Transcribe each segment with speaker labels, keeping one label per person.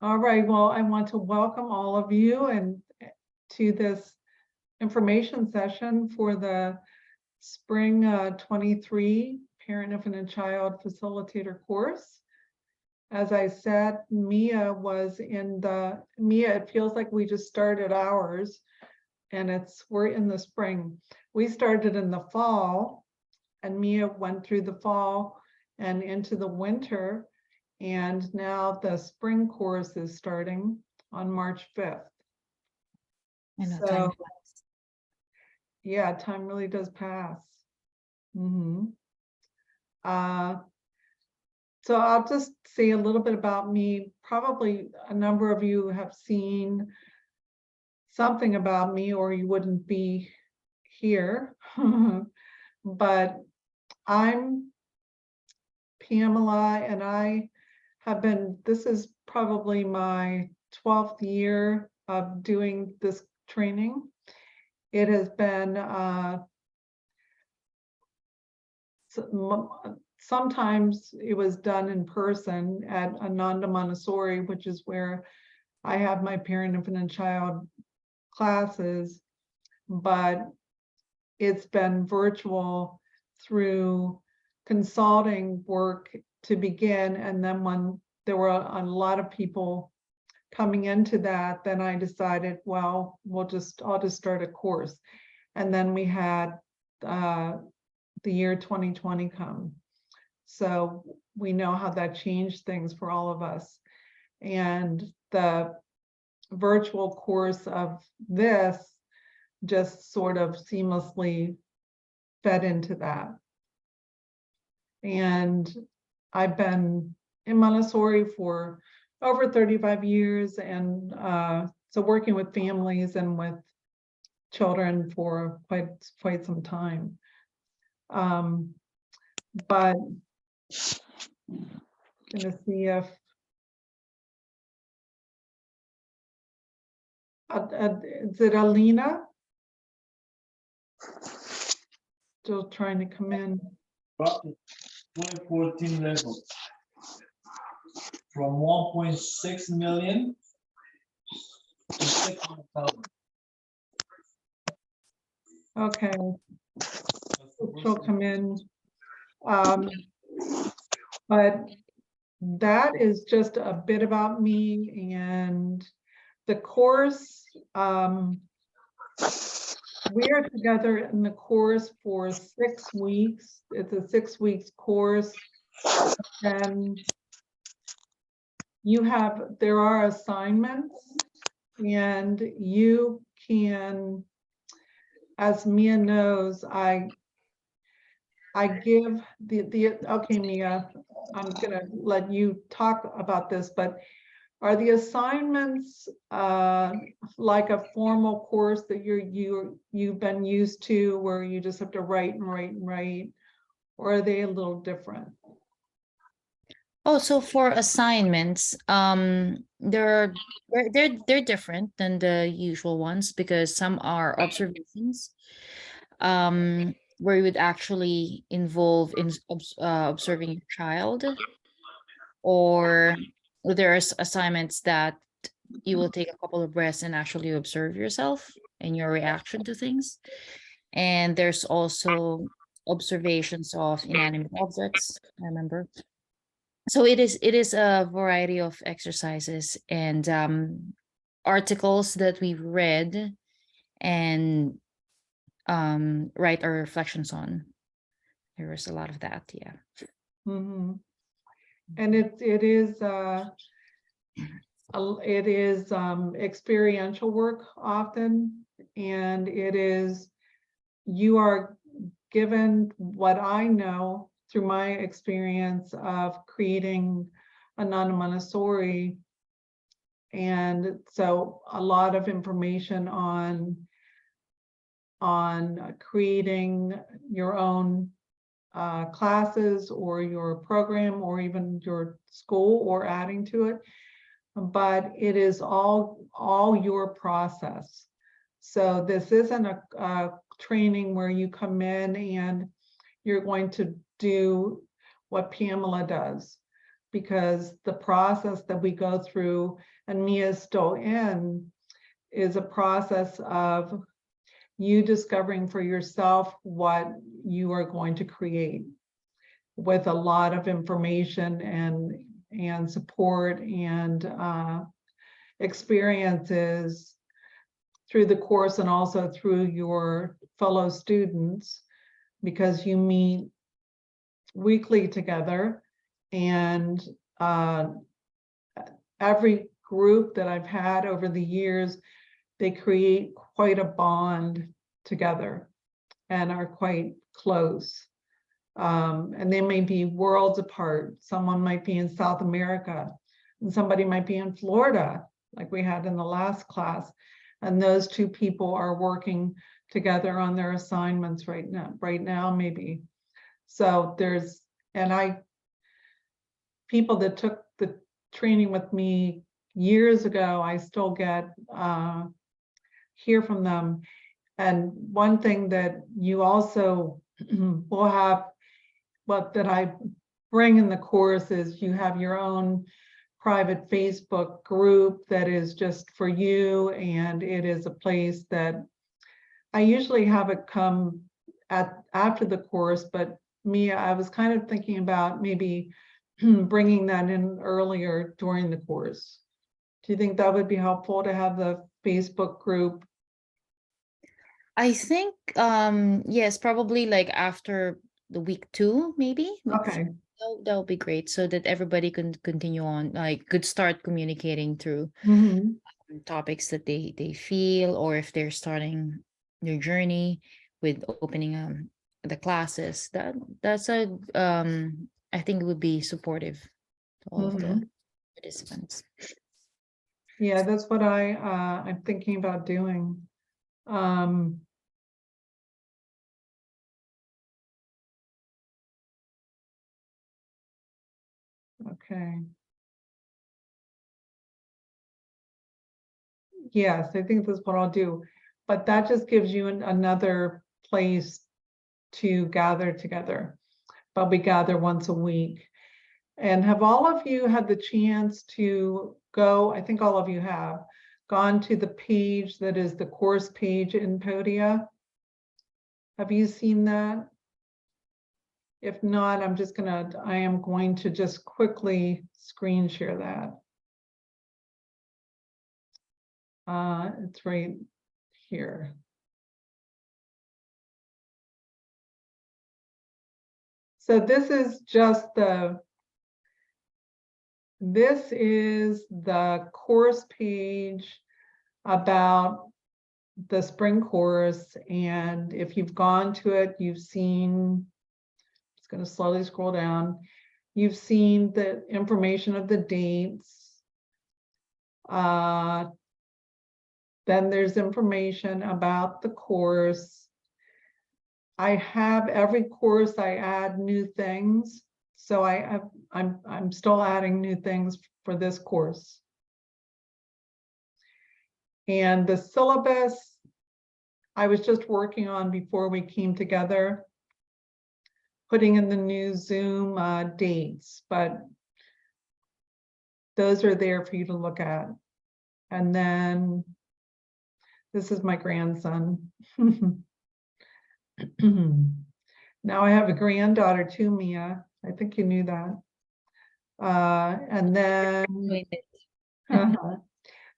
Speaker 1: All right, well, I want to welcome all of you and to this information session for the spring 23 Parent, Infant, and Child Facilitator Course. As I said, Mia, it feels like we just started ours, and we're in the spring. We started in the fall, and Mia went through the fall and into the winter. And now the spring course is starting on March 5th.
Speaker 2: I know,
Speaker 1: So,
Speaker 2: time flies.
Speaker 1: yeah, time really does pass. So I'll just say a little bit about me. Probably a number of you have seen something about me or you wouldn't be here. But I'm Pamela, and this is probably my 12th year of doing this training. It has been sometimes it was done in person at Ananda Montessori, which is where I have my parent, infant, and child classes, but it's been virtual through consulting work to begin, and then when there were a lot of people coming into that, then I decided, well, I'll just start a course. And then we had the year 2020 come. So we know how that changed things for all of us. And the virtual course of this just sort of seamlessly fed into that. And I've been in Montessori for over 35 years, and so working with families and with children for quite some time. But I'm gonna see if is it Alina? Still trying to come in.
Speaker 3: 2014 level from 1.6 million to 600,000.
Speaker 1: Okay, she'll come in. But that is just a bit about me and the course. We are together in the course for 6 weeks. It's a 6 weeks course. And there are assignments, and you can, as Mia knows, I give okay, Mia, I'm gonna let you talk about this, but are the assignments like a formal course that you've been used to, where you just have to write and write and write, or are they a little different?
Speaker 2: Oh, so for assignments, they're different than the usual ones because some are observations, where you would actually involve in observing your child, or there's assignments that you will take a couple of breaths and actually observe yourself and your reaction to things. And there's also observations of inanimate objects, I remember. So it is a variety of exercises and articles that we've read and write our reflections on. There was a lot of that, yeah.
Speaker 1: Mm-hmm. And it is experiential work often, and you are given what I know through my experience of creating Ananda Montessori, and so a lot of information on creating your own classes or your program or even your school or adding to it, but it is all your process. So this isn't a training where you come in and you're going to do what Pamela does. because the process that we go through, and Mia's still in, is a process of you discovering for yourself what you are going to create, with a lot of information and support and experiences through the course, and also through your fellow students, because you meet weekly together. And every group that I've had over the years, they create quite a bond together and are quite close. And they may be worlds apart. Someone might be in South America and somebody might be in Florida, like we had in the last class. And those two people are working together on their assignments right now, maybe. So there's, people that took the training with me years ago, I still get, hear from them. And one thing that you also will have, but that I bring in the course, is you have your own private Facebook group that is just for you, and it is a place that I usually have it come after the course, but Mia, I was kind of thinking about maybe bringing that in earlier during the course. Do you think that would be helpful to have the Facebook group?
Speaker 2: I think, yes, probably like after the week 2, maybe.
Speaker 1: Okay.
Speaker 2: That would be great, so that everybody can continue on, like could start communicating through
Speaker 1: Mhm.
Speaker 2: topics that they feel, or if they're starting their journey with opening the classes. That's a I think it would be supportive to all of the participants.
Speaker 1: Yeah, that's what I'm thinking about doing. Okay. Yes, I think that's what I'll do. But that just gives you another place to gather together. But we gather once a week. And have all of you had the chance to go? I think all of you have gone to the page that is the course page in Podia. Have you seen that? If not, I am going to just quickly screen share that. It's right here. So this is the course page about the spring course. And if you've gone to it, you've seen, it's going to slowly scroll down. You've seen the information of the dates. Then there's information about the course. I have every course, I add new things. So I'm still adding new things for this course. And the syllabus, I was just working on before we came together, putting in the new Zoom dates, but those are there for you to look at. And then this is my grandson. Now I have a granddaughter too, Mia. I think you knew that. And then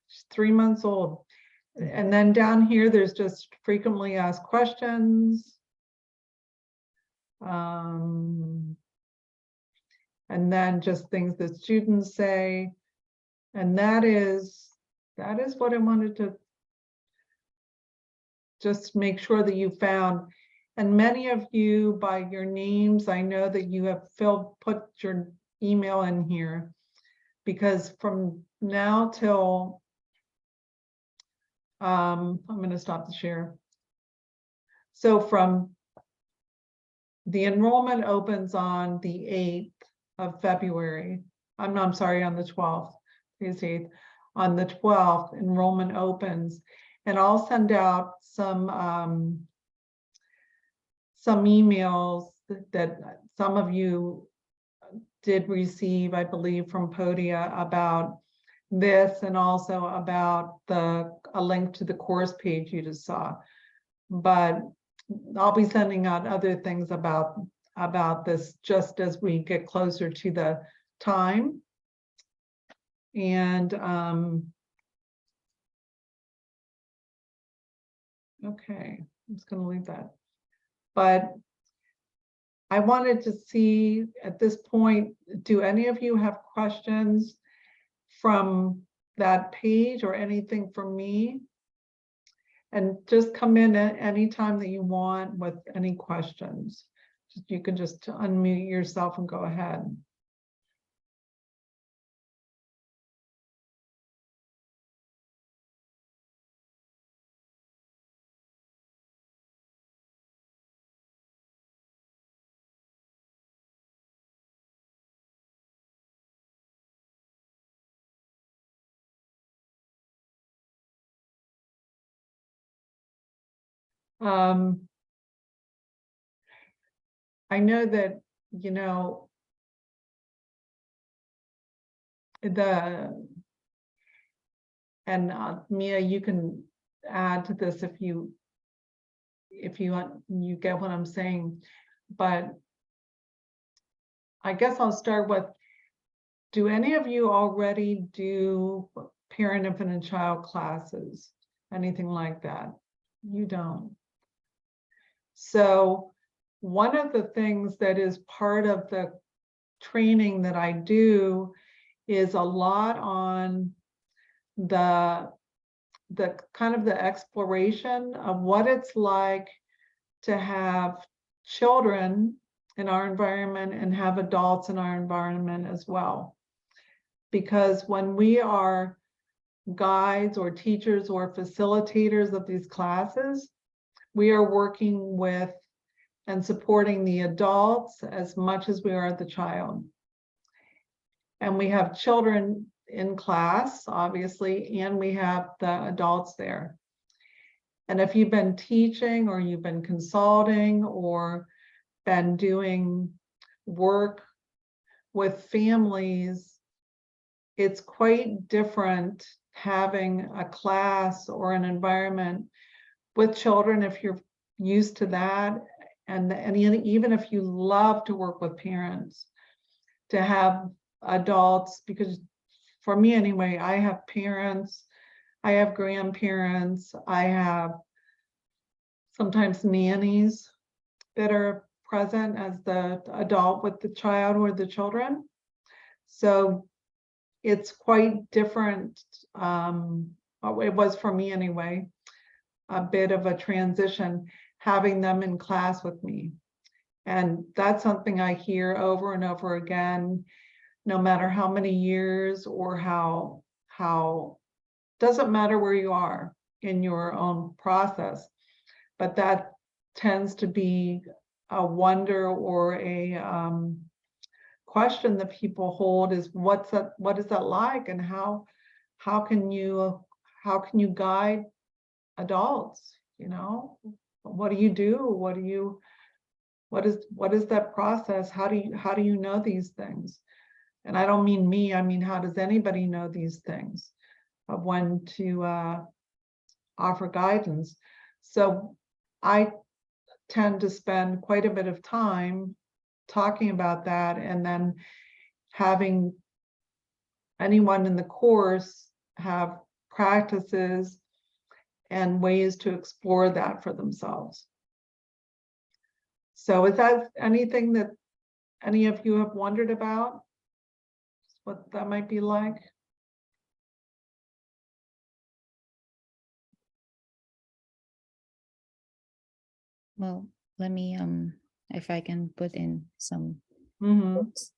Speaker 1: she's 3 months old. And then down here, there's just frequently asked questions. And then just things that students say. And that is what I wanted to just make sure that you found. And many of you, by your names, I know that you have put your email in here, because from now till, I'm going to stop the share. So from the enrollment opens on the 8th of February. I'm sorry, on the 12th. Today's 8th. On the 12th, enrollment opens, and I'll send out some emails that some of you did receive, I believe, from Podia about this, and also about a link to the course page you just saw. But I'll be sending out other things about this just as we get closer to the time. And okay, I'm just going to leave that. But I wanted to see at this point, do any of you have questions from that page or anything from me? And just come in at any time that you want with any questions. You can just unmute yourself and go ahead. I know that, you know, and Mia, you can add to this if you want, you get what I'm saying. But I guess I'll start with, do any of you already do parent, infant, and child classes? Anything like that? You don't. So one of the things that is part of the training that I do is a lot on the kind of the exploration of what it's like to have children in our environment and have adults in our environment as well. Because when we are guides or teachers or facilitators of these classes, we are working with and supporting the adults as much as we are the child. And we have children in class, obviously, and we have the adults there. And if you've been teaching or you've been consulting or been doing work with families, it's quite different having a class or an environment with children if you're used to that, and even if you love to work with parents, to have adults, because for me anyway, I have parents, I have grandparents, I have sometimes nannies that are present as the adult with the child or the children. So it's quite different. It was for me anyway, a bit of a transition having them in class with me. And that's something I hear over and over again, no matter how many years or how doesn't matter where you are in your own process, but that tends to be a wonder or a question that people hold is what is that like, and how can you guide adults, you know? What do you do? What is that process? How do you know these things? And I don't mean me, I mean, how does anybody know these things of when to offer guidance? So I tend to spend quite a bit of time talking about that, and then having anyone in the course have practices and ways to explore that for themselves. So is that anything that any of you have wondered about? What that might be like?
Speaker 2: Well, let me if I can put in some
Speaker 1: Mm-hmm.
Speaker 2: quotes.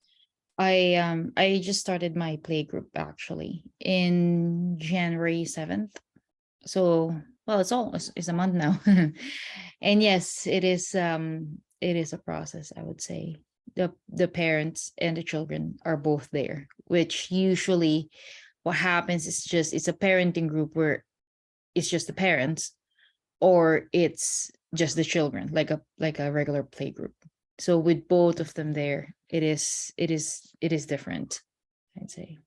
Speaker 2: I just started my play group actually in January 7th. So well, it's a month now. And yes, it is a process, I would say. The parents and the children are both there, which usually what happens is just it's a parenting group where it's just the parents, or it's just the children, like a regular play group. So with both of them there, it is different, I'd say.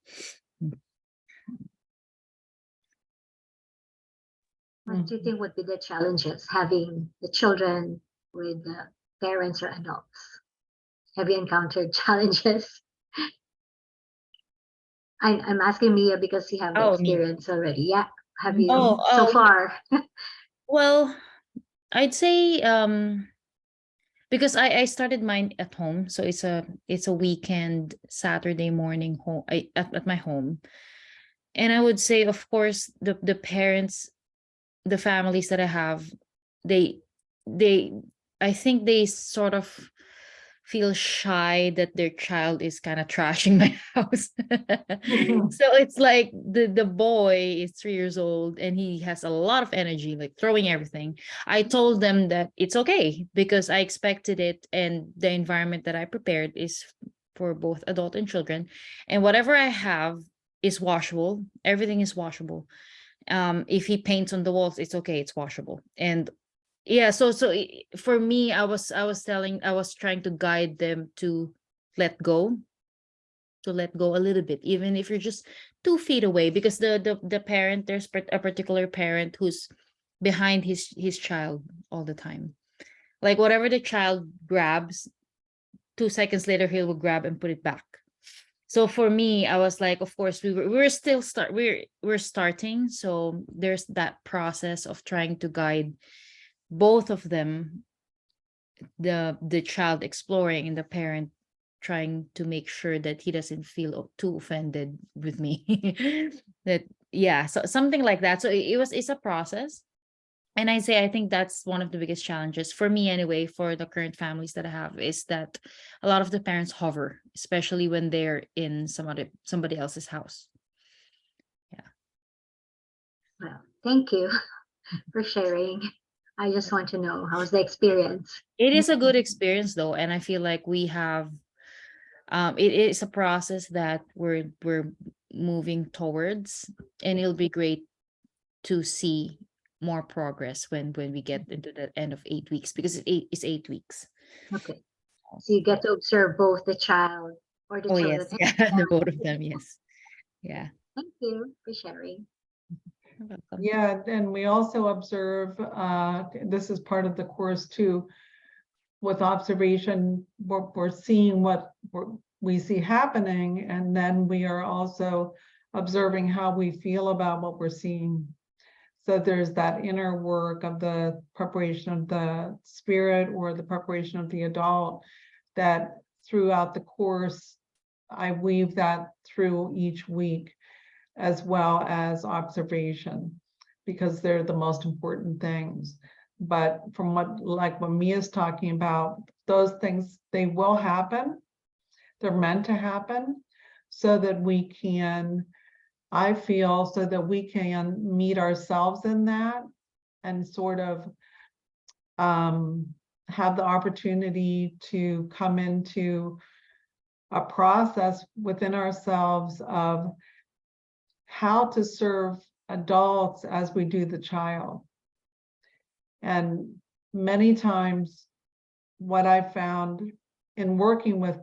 Speaker 4: What do you think would be the challenges having the children with the parents or adults? Have you encountered challenges? I'm asking Mia because you have the
Speaker 2: Oh, me.
Speaker 4: experience already. Yeah. Have you
Speaker 2: Oh,
Speaker 4: so far?
Speaker 2: Well, I'd say because I started mine at home, so it's a weekend Saturday morning home at my home. And I would say, of course, the parents, the families that I have, they they I think they sort of feel shy that their child is kind of trashing my house. So it's like the boy is 3 years old and he has a lot of energy, like throwing everything. I told them that it's okay because I expected it, and the environment that I prepared is for both adult and children, and whatever I have is washable. Everything is washable. If he paints on the walls, it's okay, it's washable. And yeah, for me, I was trying to guide them to let go, a little bit, even if you're just 2 feet away, because the parent, there's a particular parent who's behind his child all the time. Like whatever the child grabs, 2 seconds later he will grab and put it back. So for me, I was like, of course, we're starting, so there's that process of trying to guide both of them, the child exploring and the parent trying to make sure that he doesn't feel too offended with me. That, yeah, so something like that. So it's a process. And I think that's one of the biggest challenges for me anyway, for the current families that I have, is that a lot of the parents hover, especially when they're in somebody else's house.
Speaker 4: Well, thank you for sharing. I just want to know, how's the experience?
Speaker 2: It is a good experience though, and I feel like we have it is a process that we're moving towards, and it'll be great to see more progress when we get into the end of 8 weeks, because it's 8 weeks.
Speaker 4: Okay. So you get to observe both the child or the
Speaker 2: Oh
Speaker 4: children.
Speaker 2: yes, yeah, the both of them, yes. Yeah.
Speaker 4: Thank you for sharing.
Speaker 2: You're welcome.
Speaker 1: Yeah, and we also observe, this is part of the course too, with observation, we're seeing what we see happening, and then we are also observing how we feel about what we're seeing. So there's that inner work of the preparation of the spirit or the preparation of the adult, that throughout the course, I weave that through each week, as well as observation, because they're the most important things. But from what Mia's talking about, those things, they will happen. They're meant to happen so that we can, I feel, so that we can meet ourselves in that and sort of have the opportunity to come into a process within ourselves of how to serve adults as we do the child. And many times what I've found in working with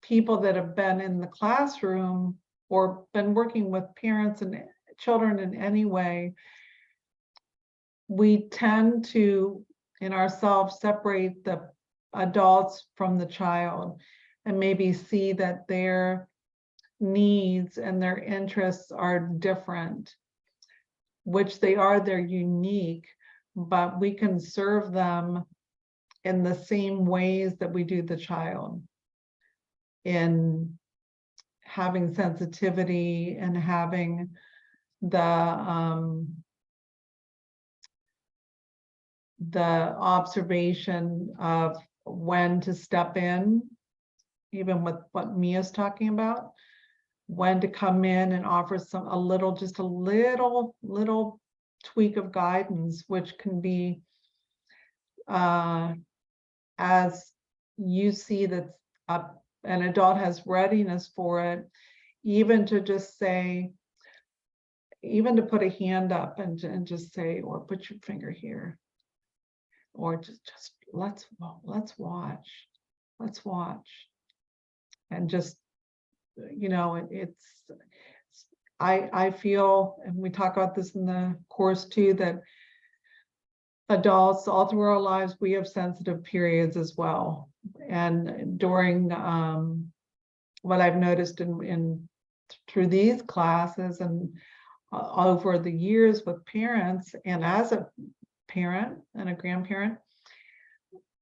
Speaker 1: people that have been in the classroom or been working with parents and children in any way, we tend to, in ourselves, separate the adults from the child and maybe see that their needs and their interests are different, which they are, they're unique, but we can serve them in the same ways that we do the child, in having sensitivity and having the observation of when to step in, even with what Mia's talking about, when to come in and offer just a little tweak of guidance, which can be as you see that an adult has readiness for it, even to just say, even to put a hand up and just say, or put your finger here, or just let's watch, let's watch. And just, you know, I feel, and we talk about this in the course too, that adults all through our lives, we have sensitive periods as well. And during what I've noticed in through these classes and over the years with parents, and as a parent and a grandparent,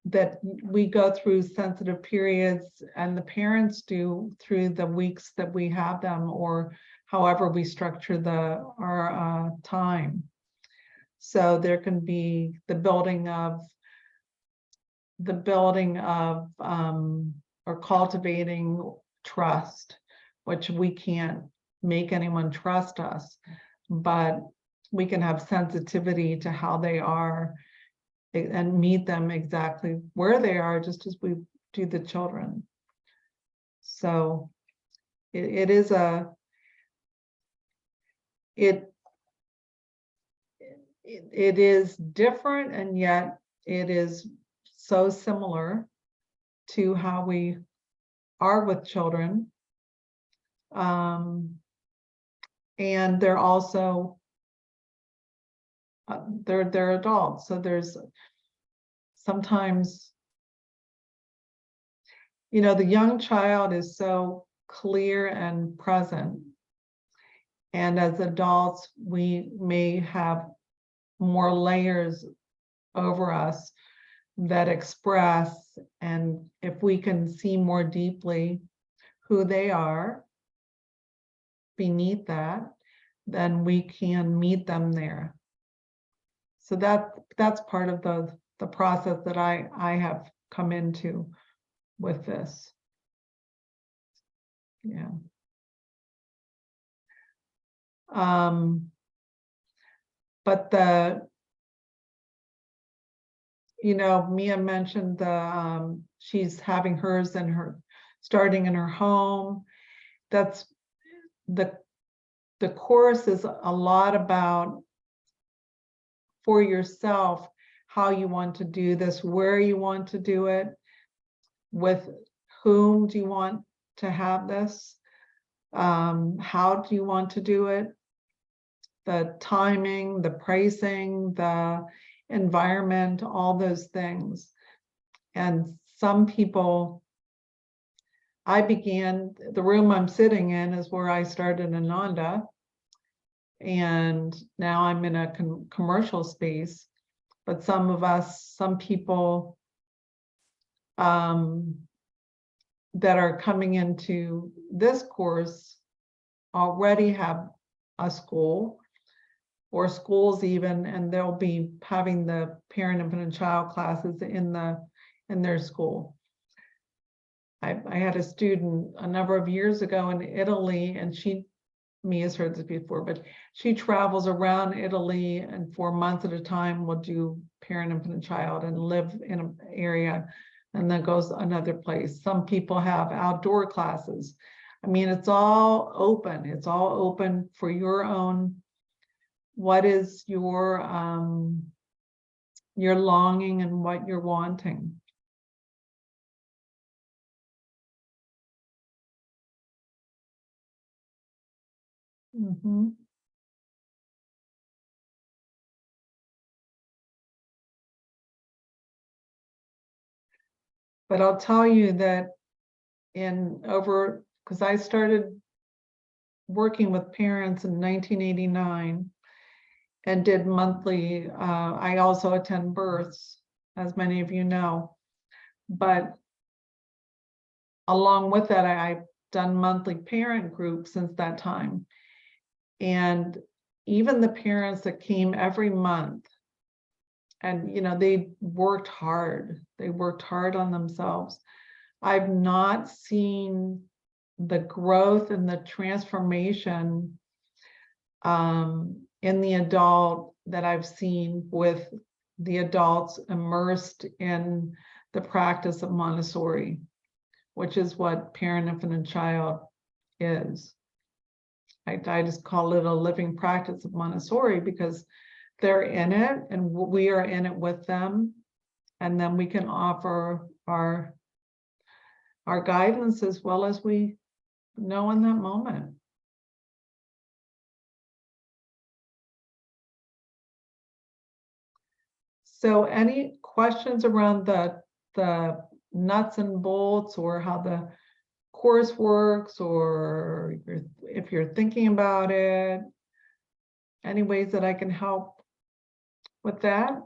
Speaker 1: that we go through sensitive periods, and the parents do through the weeks that we have them, or however we structure our time. So there can be the building of or cultivating trust, which we can't make anyone trust us, but we can have sensitivity to how they are and meet them exactly where they are, just as we do the children. So it is different, and yet it is so similar to how we are with children. And they're also they're adults, so there's sometimes, you know, the young child is so clear and present, and as adults we may have more layers over us that express, and if we can see more deeply who they are beneath that, then we can meet them there. So that's part of the process that I have come into with this. Yeah. But you know, Mia mentioned she's having hers starting in her home. That's the course is a lot about, for yourself, how you want to do this, where you want to do it, with whom do you want to have this, how do you want to do it, the timing, the pricing, the environment, all those things. And some people, the room I'm sitting in is where I started Ananda, and now I'm in a commercial space. But some people that are coming into this course already have a school or schools even, and they'll be having the parent, infant, and child classes in their school. I had a student a number of years ago in Italy, and Mia's heard this before, but she travels around Italy and for months at a time will do parent, infant, and child and live in an area and then goes another place. Some people have outdoor classes. I mean, it's all open. It's all open for your own, what is your longing and what you're wanting. Mm-hmm. But I'll tell you that because I started working with parents in 1989 and did monthly, I also attend births, as many of you know. But along with that, I've done monthly parent groups since that time. And even the parents that came every month, and you know, they worked hard on themselves. I've not seen the growth and the transformation in the adult that I've seen with the adults immersed in the practice of Montessori, which is what parent, infant, and child is. I just call it a living practice of Montessori because they're in it and we are in it with them. And then we can offer our our guidance as well as we know in that moment. So any questions around the nuts and bolts, or how the course works, or if you're thinking about it, any ways that I can help with that?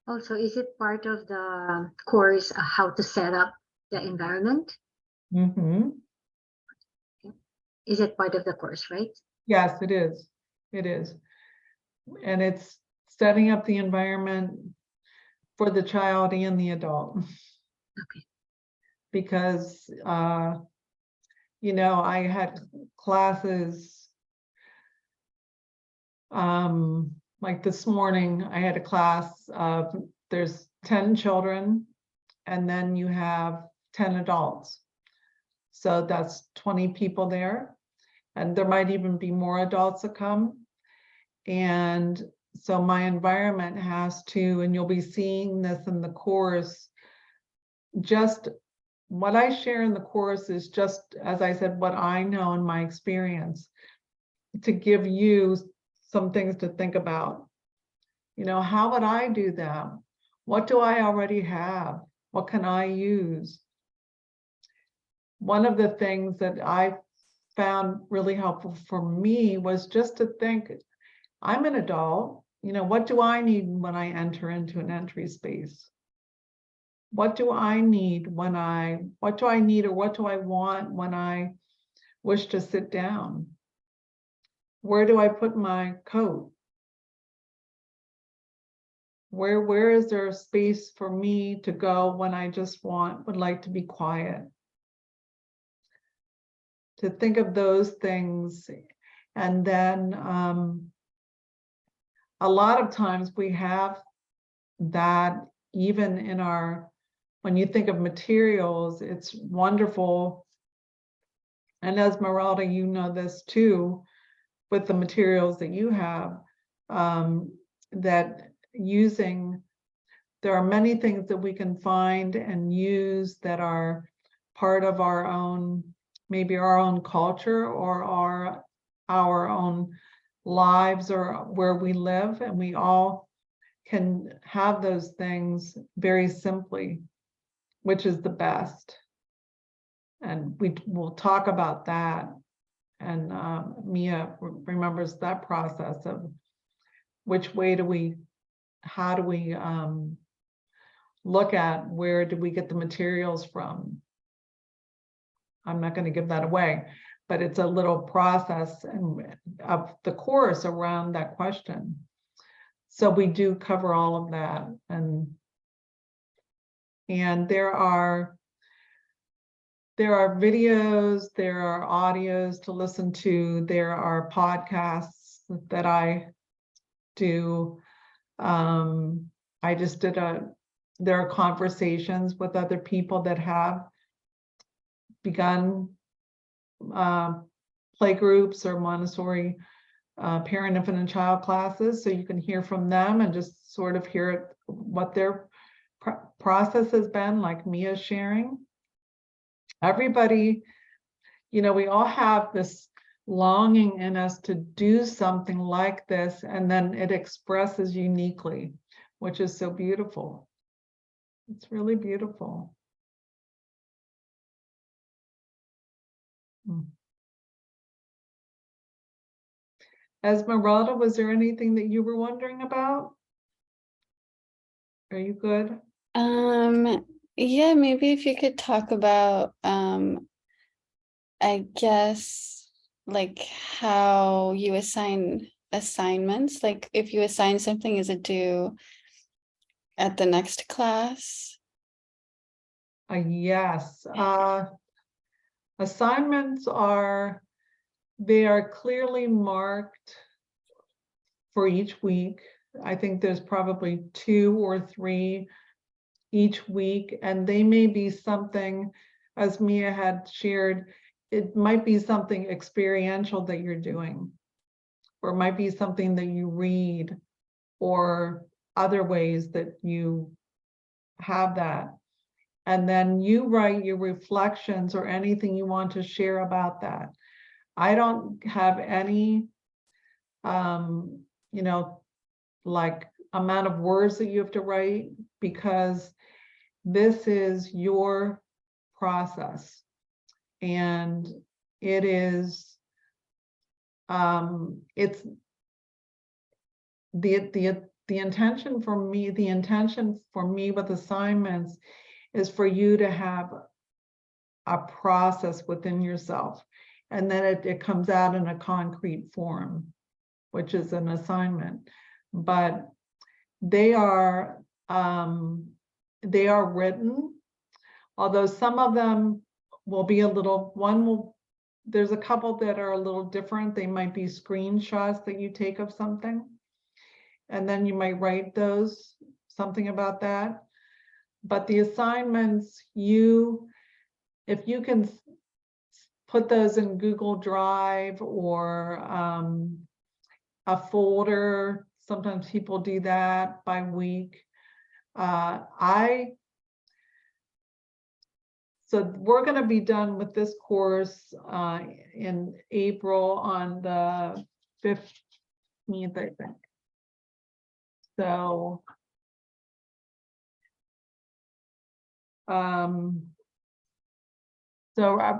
Speaker 4: Also, is it part of the course how to set up the environment?
Speaker 1: Mm-hmm.
Speaker 4: Is it part of the course, right?
Speaker 1: Yes, it is. It is. And it's setting up the environment for the child and the adult.
Speaker 4: Okay.
Speaker 1: Because, you know, I had classes, like this morning, I had a class of, there's 10 children, and then you have 10 adults. So that's 20 people there. And there might even be more adults that come. And so my environment has to, and you'll be seeing this in the course, just what I share in the course is just, as I said, what I know in my experience, to give you some things to think about. You know, how would I do that? What do I already have? What can I use? One of the things that I found really helpful for me was just to think, I'm an adult, you know, what do I need when I enter into an entry space? What do I need what do I need or what do I want when I wish to sit down? Where do I put my coat? Where is there a space for me to go when I just would like to be quiet? To think of those things. And then a lot of times we have that even in our, when you think of materials, it's wonderful. And Esmeralda, you know this too, with the materials that you have, that there are many things that we can find and use that are part of our own, maybe our own culture or our own lives or where we live, and we all can have those things very simply, which is the best. And we will talk about that. And Mia remembers that process of how do we look at where do we get the materials from? I'm not going to give that away, but it's a little process of the course around that question. So we do cover all of that, and there are videos, there are audios to listen to, there are podcasts that I do. I just did there are conversations with other people that have begun play groups or Montessori parent, infant, and child classes, so you can hear from them and just sort of hear what their process has been, like Mia's sharing. Everybody, you know, we all have this longing in us to do something like this, and then it expresses uniquely, which is so beautiful. It's really beautiful. Esmeralda, was there anything that you were wondering about? Are you good?
Speaker 5: Yeah, maybe if you could talk about I guess like how you assign assignments, like if you assign something, is it due at the next class?
Speaker 1: Yes. Assignments are clearly marked for each week. I think there's probably 2 or 3 each week, and they may be something, as Mia had shared, it might be something experiential that you're doing, or it might be something that you read, or other ways that you have that. And then you write your reflections or anything you want to share about that. I don't have any, you know, like amount of words that you have to write, because this is your process. And it is, it's the intention for me, with assignments is for you to have a process within yourself, and then it comes out in a concrete form, which is an assignment. But they are written, although some of them will be a little, there's a couple that are a little different. They might be screenshots that you take of something, and then you might write something about that. But the assignments, if you can put those in Google Drive or a folder, sometimes people do that by week. So we're going to be done with this course in April on the 15th, I think. So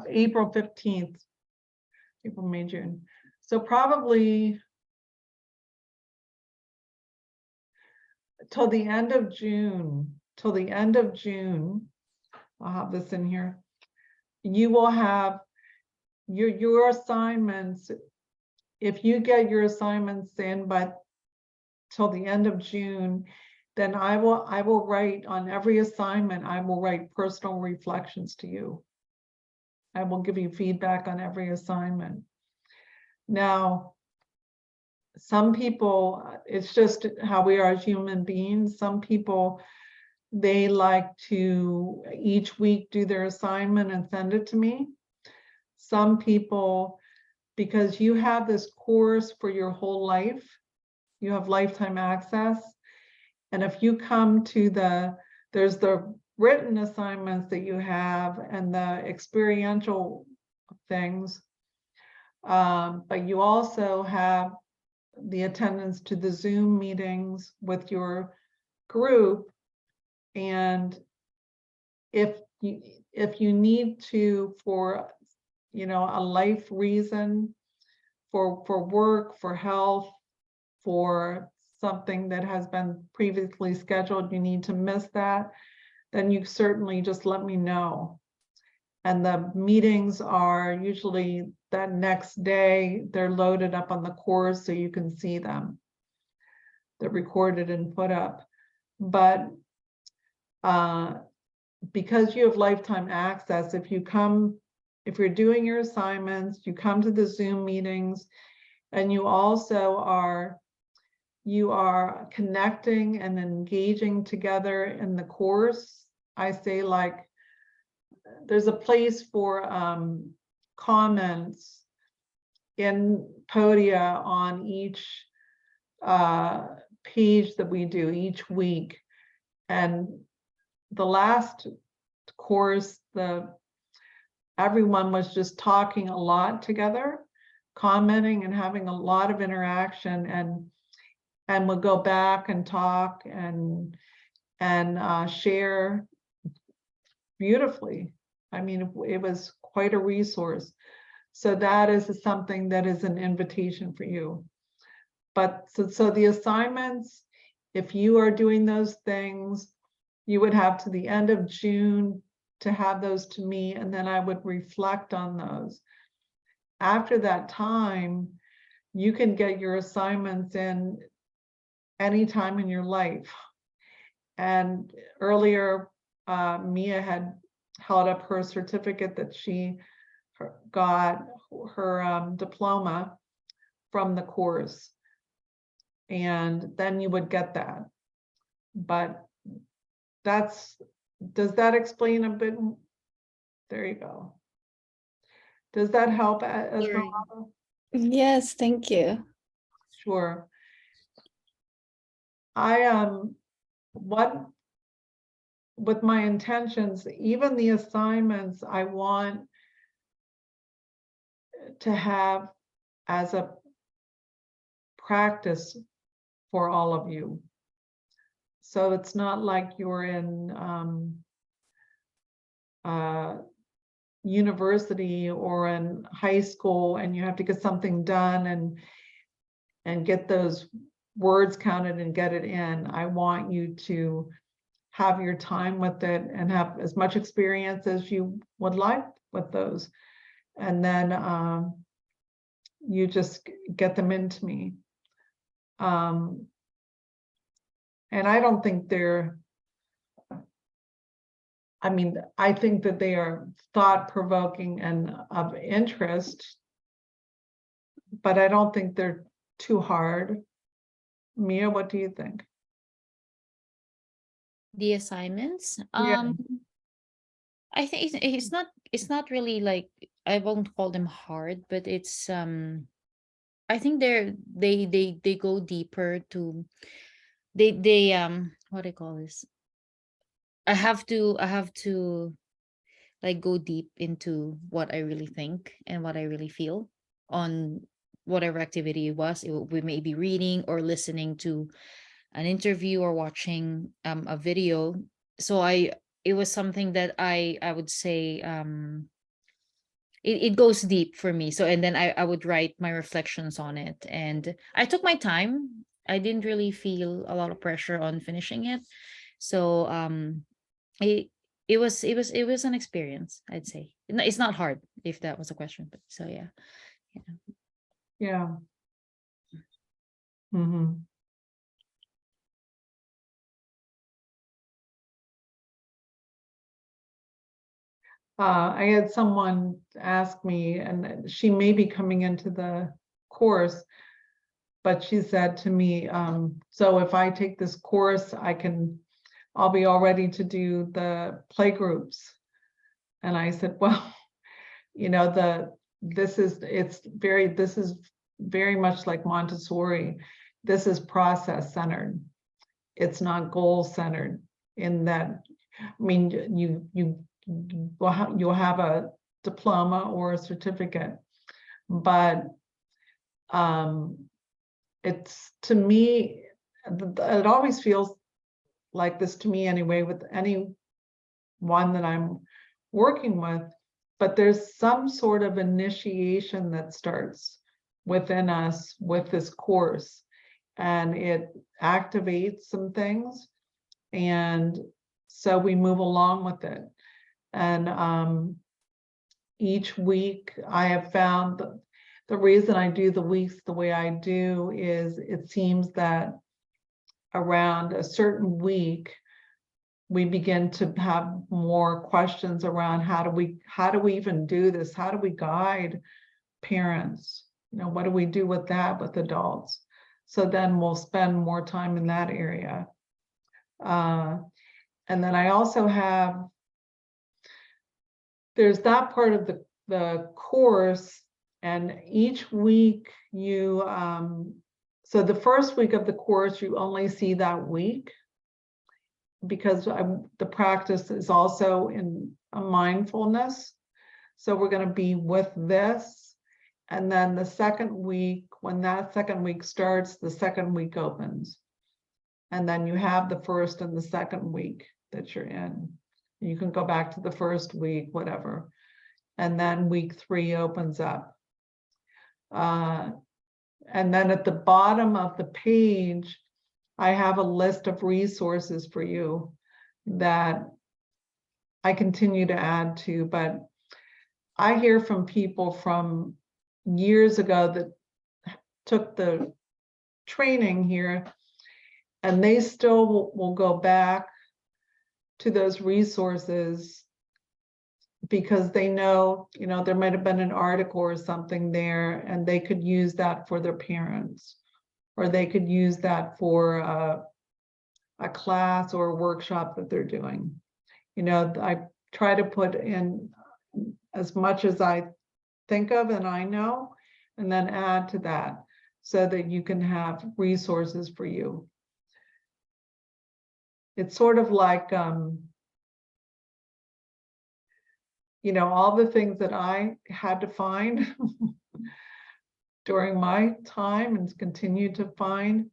Speaker 1: April 15th, April, May, June. So probably till the end of June, I'll have this in here. You will have your assignments. If you get your assignments in till the end of June, then I will write on every assignment. I will write personal reflections to you. I will give you feedback on every assignment. Now, some people, it's just how we are as human beings. Some people, they like to each week do their assignment and send it to me. Some people, because you have this course for your whole life, you have lifetime access. And if you come to there's the written assignments that you have and the experiential things, but you also have the attendance to the Zoom meetings with your group. And if you need to, for a life reason, for work, for health, for something that has been previously scheduled, you need to miss that, then you certainly just let me know. And the meetings are usually that next day. They're loaded up on the course so you can see them. They're recorded and put up. But because you have lifetime access, if you're doing your assignments, you come to the Zoom meetings, and you also are connecting and engaging together in the course. I say, like, there's a place for comments in Podia on each page that we do each week. And the last course, everyone was just talking a lot together, commenting and having a lot of interaction, and would go back and talk and share beautifully. I mean, it was quite a resource. So that is something that is an invitation for you. But so the assignments, if you are doing those things, you would have to the end of June to have those to me, and then I would reflect on those. After that time, you can get your assignments in anytime in your life. And earlier, Mia had held up her certificate that she got, her diploma from the course. And then you would get that. But does that explain a bit? There you go. Does that help, Esmeralda?
Speaker 5: Yes, thank you.
Speaker 1: Sure. what, with my intentions, even the assignments, I want to have as a practice for all of you. So it's not like you're in university or in high school and you have to get something done and get those words counted and get it in. I want you to have your time with it and have as much experience as you would like with those. And then you just get them into me. And I don't think they're, I mean, I think that they are thought-provoking and of interest, but I don't think they're too hard. Mia, what do you think?
Speaker 2: The assignments,
Speaker 1: Yeah.
Speaker 2: I think it's not really like, I won't call them hard, but it's I think they go deeper to, they what do I call this? I have to like go deep into what I really think and what I really feel on whatever activity it was. We may be reading or listening to an interview or watching a video. So it was something that I would say it goes deep for me. So, and then I would write my reflections on it, and I took my time. I didn't really feel a lot of pressure on finishing it. So it it was an experience, I'd say. It's not hard, if that was a question, but so yeah.
Speaker 1: Yeah. Mm-hmm. I had someone ask me, and she may be coming into the course, but she said to me, so if I take this course, I'll be all ready to do the play groups. And I said, well, you know, this is very much like Montessori. This is process centered. It's not goal centered in that, I mean, you'll have a diploma or a certificate, but it's, to me, it always feels like this to me anyway, with any one that I'm working with, but there's some sort of initiation that starts within us with this course, and it activates some things, and so we move along with it. And each week I have found that the reason I do the weeks the way I do is it seems that around a certain week we begin to have more questions around how do we even do this? How do we guide parents? You know, what do we do with that with adults? So then we'll spend more time in that area. And then I also have, there's that part of the course, and each week you, so the first week of the course, you only see that week, because the practice is also in a mindfulness. So we're going to be with this. And then the second week, when that second week starts, the second week opens. And then you have the first and the second week that you're in. You can go back to the first week, whatever. And then week 3 opens up. And then at the bottom of the page, I have a list of resources for you that I continue to add to, but I hear from people from years ago that took the training here, and they still will go back to those resources because they know, you know, there might have been an article or something there, and they could use that for their parents, or they could use that for a class or a workshop that they're doing. You know, I try to put in as much as I think of and I know, and then add to that so that you can have resources for you. it's sort of like, you know, all the things that I had to find during my time and continue to find,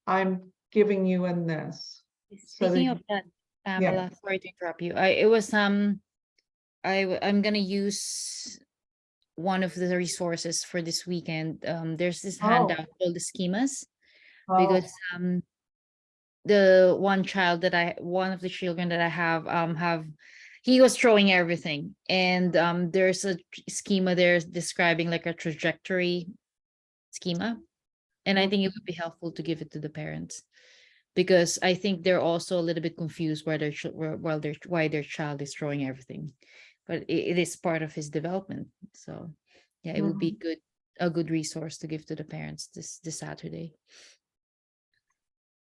Speaker 1: I'm giving you in this. So that
Speaker 2: Speaking of that, Pamela, sorry to interrupt you. I'm gonna use one of the resources for this weekend. There's this handout called the schemas, because the one of the children that I have he was throwing everything, and there's a schema there describing like a trajectory schema, and I think it would be helpful to give it to the parents, because I think they're also a little bit confused why why their child is throwing everything, but it is part of his development. So yeah, it would be a good resource to give to the parents this Saturday.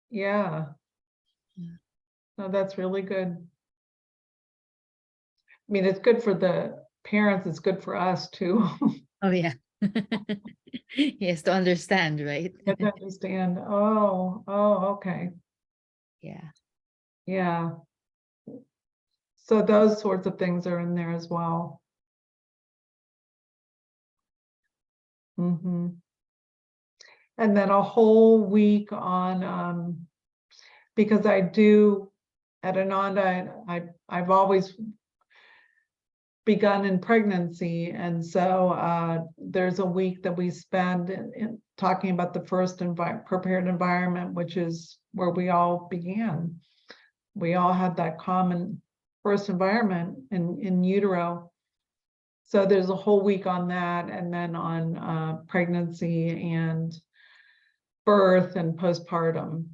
Speaker 1: Yeah.
Speaker 2: Yeah.
Speaker 1: No, that's really good. I mean, it's good for the parents, it's good for us too.
Speaker 2: Oh yeah. Yes, to understand, right?
Speaker 1: I understand. Oh, okay.
Speaker 2: Yeah.
Speaker 1: Yeah. So those sorts of things are in there as well. And then a whole week on, because I do at Ananda, I've always begun in pregnancy, and so there's a week that we spend in talking about the first prepared environment, which is where we all began. We all had that common first environment in utero. So there's a whole week on that, and then on pregnancy and birth and postpartum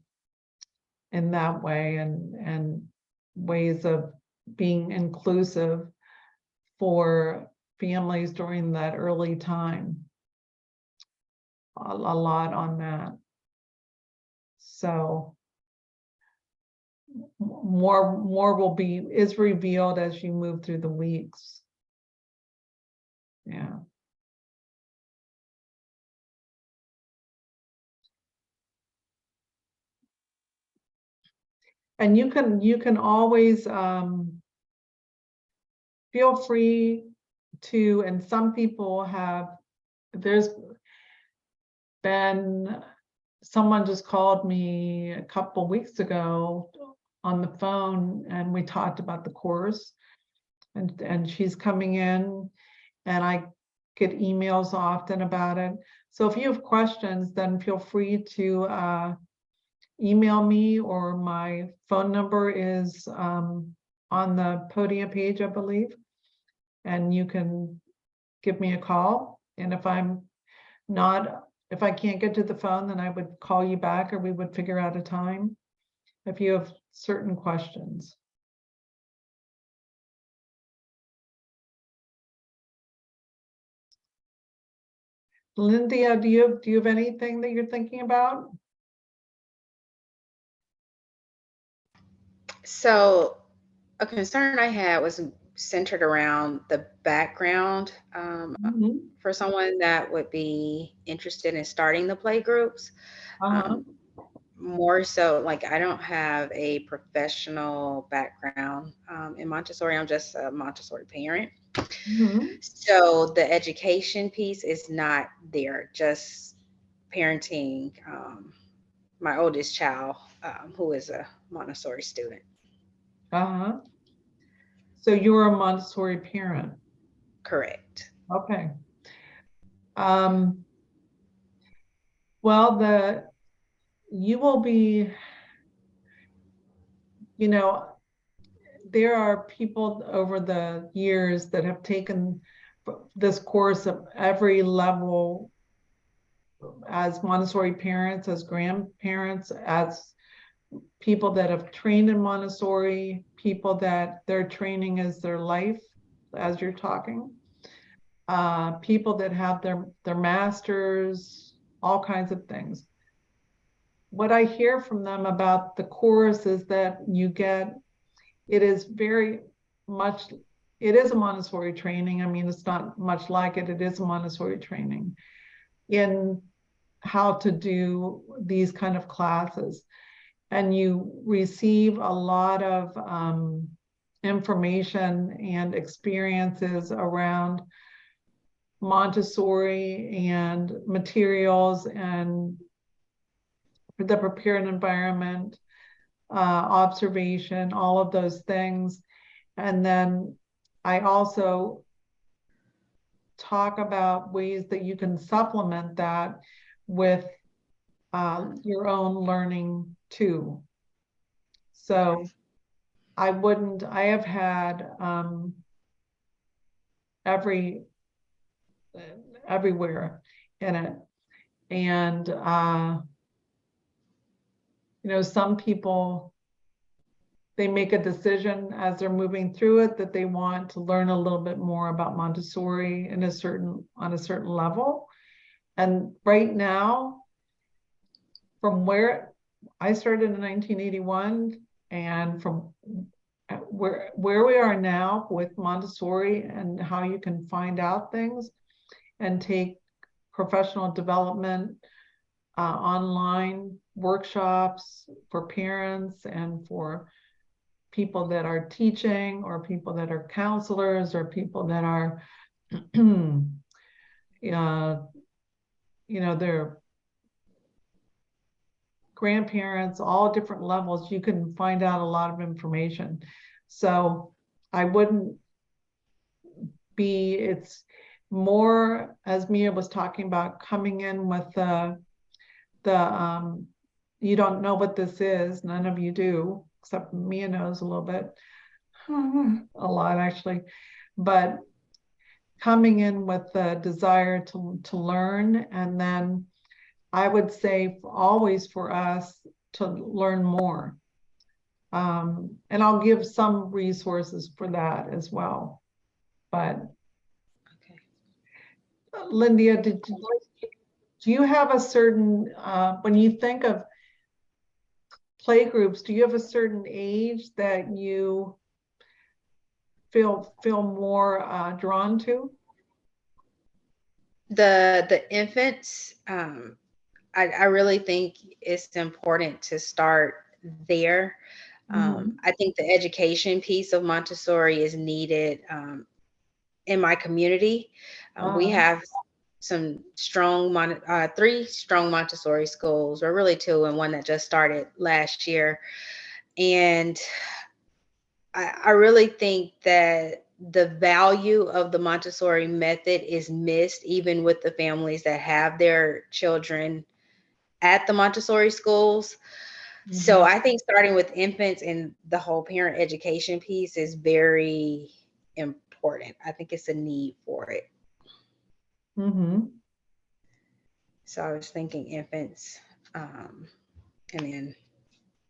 Speaker 1: in that way, and ways of being inclusive for families during that early time. A lot on that. So more is revealed as you move through the weeks. Yeah. And you can always feel free to, and some people have, there's been, someone just called me a couple weeks ago on the phone, and we talked about the course, and she's coming in, and I get emails often about it. So if you have questions, then feel free to email me, or my phone number is on the podium page, I believe, and you can give me a call. And if I can't get to the phone, then I would call you back, or we would figure out a time if you have certain questions. Lindia, do you have anything that you're thinking about?
Speaker 6: So a concern I had was centered around the background for someone that would be interested in starting the play groups. More so, like, I don't have a professional background in Montessori. I'm just a Montessori parent. So the education piece is not there, just parenting my oldest child, who is a Montessori student.
Speaker 1: So you're a Montessori parent?
Speaker 6: Correct.
Speaker 1: Okay. Well, you will be, you know, there are people over the years that have taken this course at every level, as Montessori parents, as grandparents, as people that have trained in Montessori, people that their training is their life, as you're talking, people that have their masters, all kinds of things. What I hear from them about the course is that it is very much, it is a Montessori training. I mean, it's not much like it. It is a Montessori training in how to do these kind of classes. and you receive a lot of information and experiences around Montessori and materials and the prepared environment, observation, all of those things. And then I also talk about ways that you can supplement that with your own learning too. So I have had everywhere in it. And, some people, they make a decision as they're moving through it that they want to learn a little bit more about Montessori on a certain level. And right now, from where I started in 1981 and from where we are now with Montessori and how you can find out things and take professional development, online workshops for parents and for people that are teaching or people that are counselors or people that are, they're grandparents, all different levels, you can find out a lot of information. So I wouldn't be, it's more, as Mia was talking about, coming in with the you don't know what this is, none of you do, except Mia knows a little bit, a lot actually, but coming in with the desire to learn. And then I would say always for us to learn more. And I'll give some resources for that as well. But
Speaker 6: Okay.
Speaker 1: Lindia, do you have a certain, when you think of play groups, do you have a certain age that you feel more drawn to?
Speaker 6: The infants, I really think it's important to start there. I think the education piece of Montessori is needed in my community. We have some strong, 3 strong Montessori schools, or really 2, and one that just started last year. And I really think that the value of the Montessori method is missed even with the families that have their children at the Montessori schools. So I think starting with infants and the whole parent education piece is very important. I think it's a need for it. So I was thinking infants, and then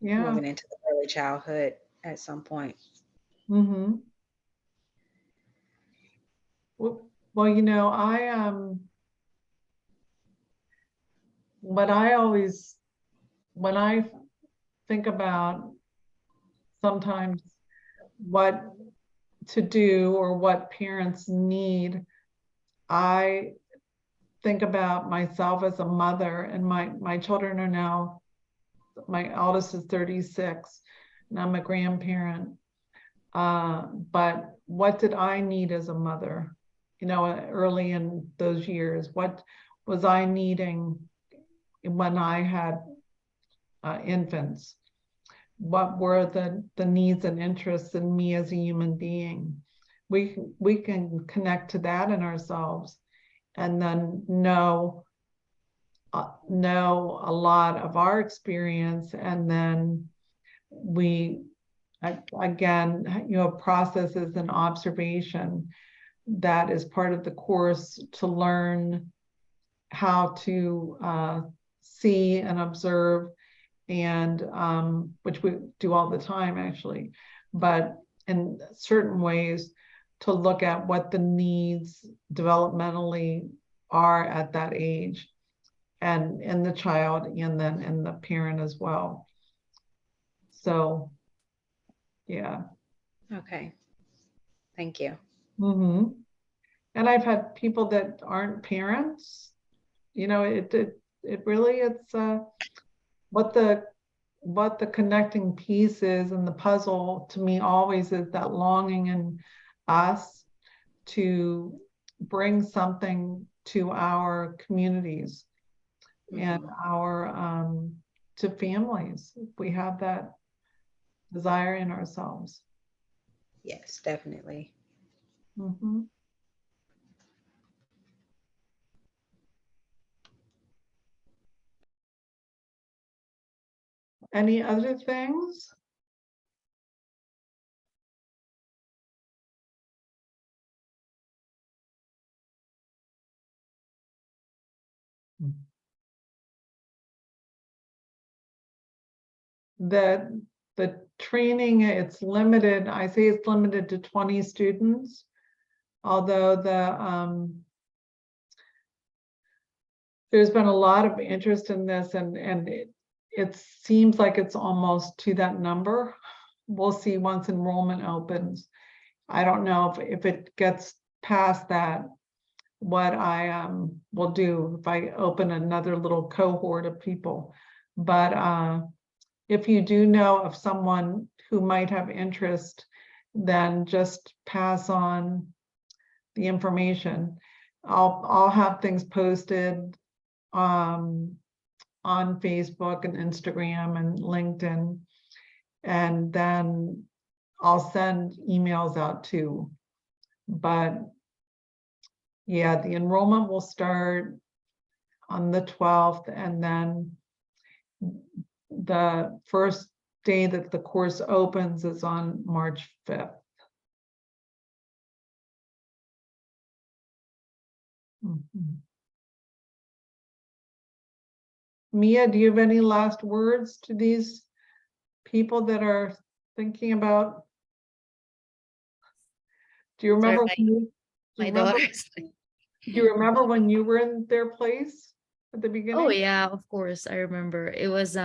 Speaker 6: moving into the early childhood at some point.
Speaker 1: Well, when I think about sometimes what to do or what parents need, I think about myself as a mother, and my children are now, my eldest is 36 and I'm a grandparent. But what did I need as a mother, early in those years? What was I needing when I had infants? What were the needs and interests in me as a human being? We can connect to that in ourselves, and then know a lot of our experience, and then we again, processes and observation that is part of the course to learn how to see and observe, and which we do all the time actually, but in certain ways to look at what the needs developmentally are at that age, and in the child, and then in the parent as well. So yeah.
Speaker 6: Okay. Thank you.
Speaker 1: And I've had people that aren't parents, it really, it's what what the connecting piece is, and the puzzle to me always is that longing in us to bring something to our communities and our to families, if we have that desire in ourselves.
Speaker 6: Yes, definitely.
Speaker 1: Mhm. Any other things? That the training, it's limited, I say it's limited to 20 students, although there's been a lot of interest in this, and it seems like it's almost to that number. We'll see once enrollment opens. I don't know if it gets past that, what I will do if I open another little cohort of people. But if you do know of someone who might have interest, then just pass on the information. I'll have things posted on Facebook and Instagram and LinkedIn, and then I'll send emails out too. But yeah, the enrollment will start on the 12th, and then the first day that the course opens is on March 5th. Mhm. Mia, do you have any last words to these people that are thinking about? Do you remember?
Speaker 2: Sorry,
Speaker 1: when you- do
Speaker 2: my
Speaker 1: you remember-
Speaker 2: daughters.
Speaker 1: do you remember when you were in their place at the beginning?
Speaker 2: Oh yeah, of course. I remember. It was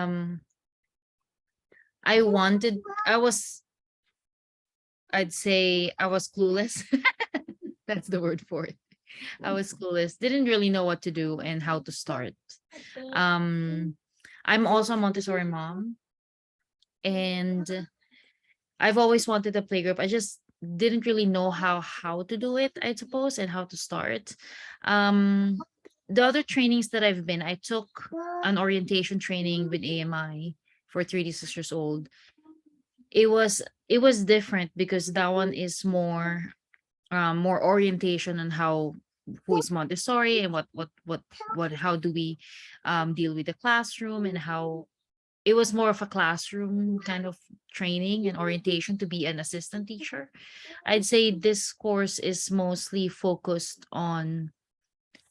Speaker 2: I wanted, I'd say I was clueless. That's the word for it. I was clueless. Didn't really know what to do and how to start. I'm also a Montessori mom, and I've always wanted a playgroup. I just didn't really know how to do it, I suppose, and how to start. The other trainings that I've been, I took an orientation training with AMI for 3D Sisters Old. It was different because that one is more orientation on who is Montessori and what how do we deal with the classroom, and how it was more of a classroom kind of training and orientation to be an assistant teacher. I'd say this course is mostly focused on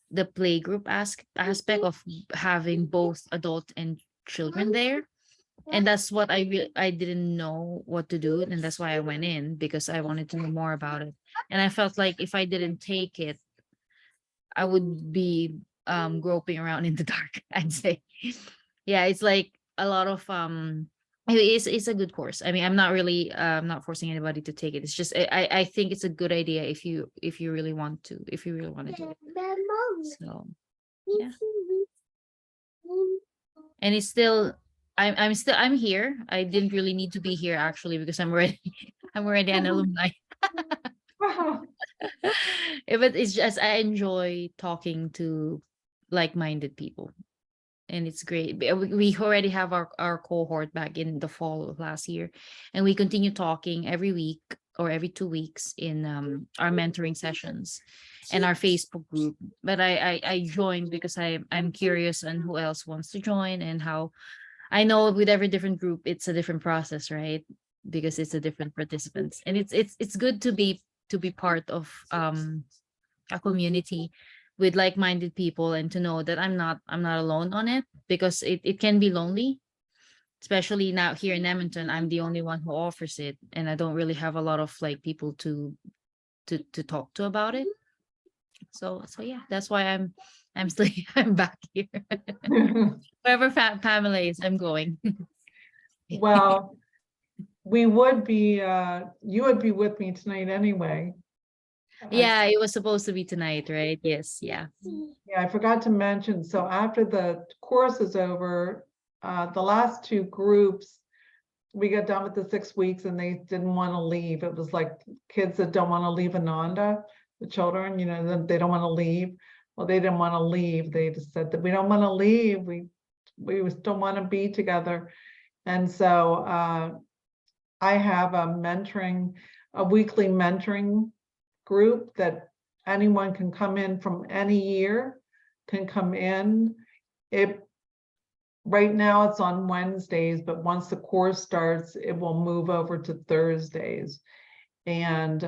Speaker 2: the playgroup aspect of having both adult and children there. And that's what I didn't know what to do, and that's why I went in, because I wanted to know more about it. And I felt like if I didn't take it, I would be groping around in the dark, I'd say. Yeah, it's like a lot of it's a good course. I mean, I'm not really not forcing anybody to take it. It's just I think it's a good idea if you really want to, do it. So yeah. And it's still, I'm here. I didn't really need to be here actually, because I'm already I'm already an alumni. But it's just I enjoy talking to like-minded people, and it's great. We already have our cohort back in the fall of last year, and we continue talking every week or every 2 weeks in our mentoring sessions and our Facebook group. But I joined because I'm curious on who else wants to join, and how I know with every different group it's a different process, right? Because it's a different participants, and it's good to be part of a community with like-minded people, and to know that I'm not alone on it, because it can be lonely, especially now here in Edmonton. I'm the only one who offers it, and I don't really have a lot of like people to talk to about it. So yeah, that's why I'm still I'm back here. Wherever Pamela is, I'm going.
Speaker 1: Well, we would be, you would be with me tonight anyway.
Speaker 2: Yeah, it was supposed to be tonight, right? Yes, yeah.
Speaker 1: Yeah, I forgot to mention, so after the course is over, the last two groups, we got done with the 6 weeks and they didn't want to leave. It was like kids that don't want to leave Ananda, the children, you know, they don't want to leave. Well, they didn't want to leave. They just said that we don't want to leave. We still want to be together. And so I have a weekly mentoring group that anyone can come in from any year, can come in. Right now it's on Wednesdays, but once the course starts, it will move over to Thursdays. And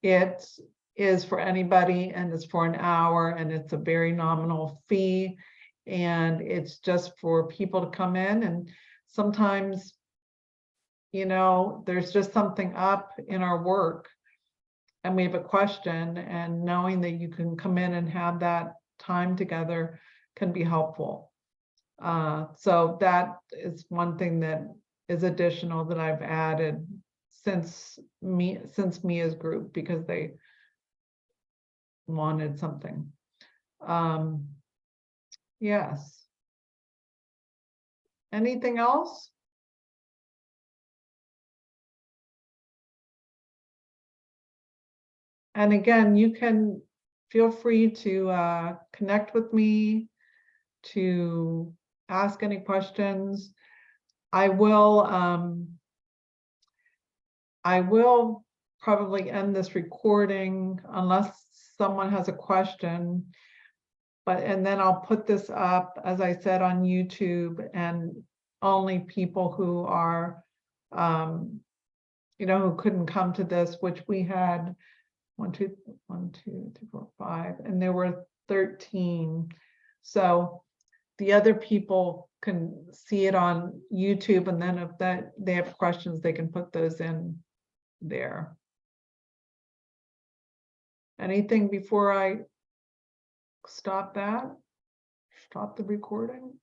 Speaker 1: it is for anybody, and it's for an hour, and it's a very nominal fee. And it's just for people to come in, and sometimes, you know, there's just something up in our work and we have a question, and knowing that you can come in and have that time together can be helpful. So that is one thing that is additional that I've added since Mia's group, because they wanted something. Yes. Anything else? And again, you can feel free to connect with me, to ask any questions. I will probably end this recording unless someone has a question. And then I'll put this up, as I said, on YouTube, and only people who are, you know, who couldn't come to this, which we had 1, 2, 3, 4, 5, and there were 13. So the other people can see it on YouTube, and then if they have questions, they can put those in there. Anything before I stop the recording?